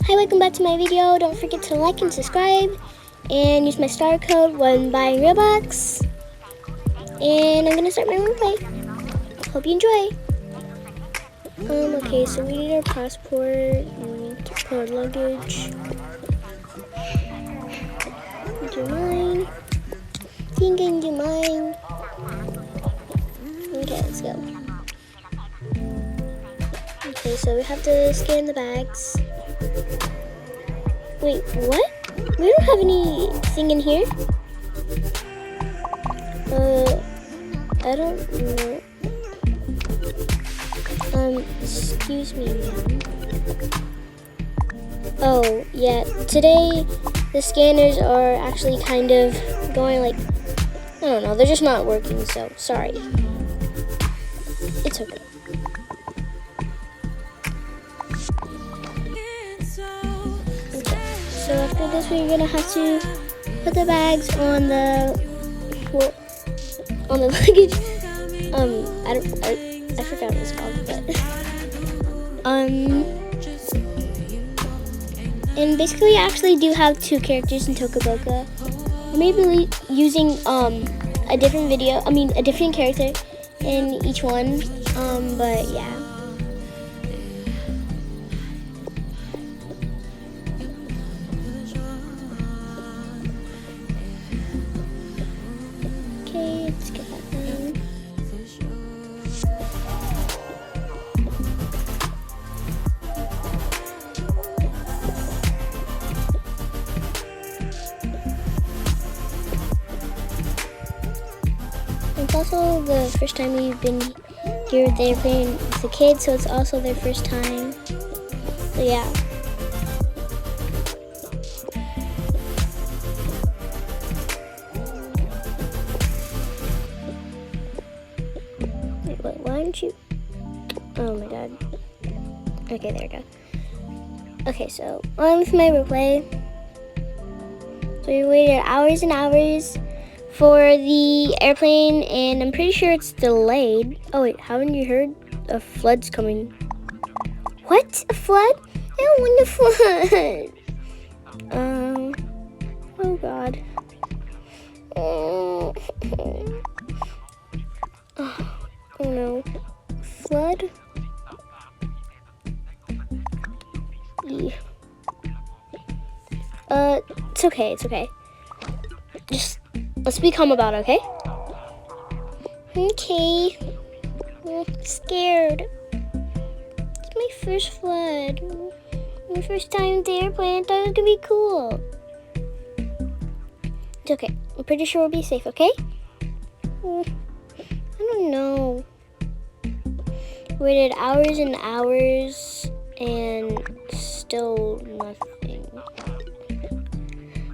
Hi, welcome back to my video. Don't forget to like and subscribe and use my star code when buying Robux. And I'm gonna start my roleplay. Hope you enjoy. Okay, so we need our passport and put our luggage. Do mine. Think and do mine. Okay, let's go. Okay, so we have to scan the bags. Wait, what? We don't have anything in here? I don't know. Excuse me, ma'am. Oh, yeah, today the scanners are actually kind of going like, I don't know, they're just not working, so sorry. It's okay. So after this, we're gonna have to put the bags on the luggage. I forgot what it's called, but and basically, I actually do have 2 characters in Tokaboka. I may be using a different character in each one. But yeah. Okay, let's get that done. It's also the first time we've been here with the airplane with the kids, so it's also their first time. So yeah. Wait, why aren't you? Oh my god. Okay, there we go. Okay, so on with my replay. So we waited hours and hours for the airplane, and I'm pretty sure it's delayed. Oh wait, haven't you heard? A flood's coming. What? A flood? I don't want a flood. Oh god. Oh no. Flood? Yeah. It's okay. Just let's be calm about it, okay? Okay. I'm scared. It's my first flood. My first time in the airplane. I thought it was gonna be cool. It's okay. I'm pretty sure we'll be safe, okay? I don't know. Waited hours and hours and still nothing.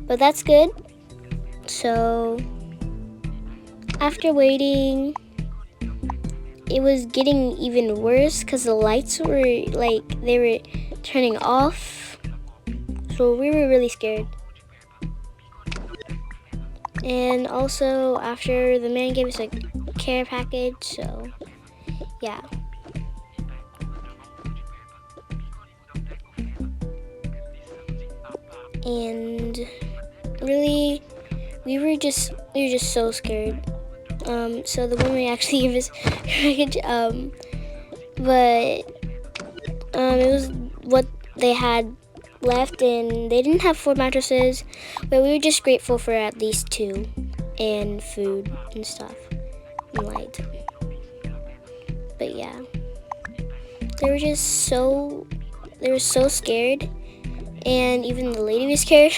But that's good. So after waiting, it was getting even worse because the lights were they were turning off. So we were really scared. And also after, the man gave us a care package, so yeah. And really, we were just so scared. So the woman actually gave us a package, but it was what they had left, and they didn't have 4 mattresses, but we were just grateful for at least 2, and food and stuff, and light. But yeah, they were so scared, and even the lady was scared.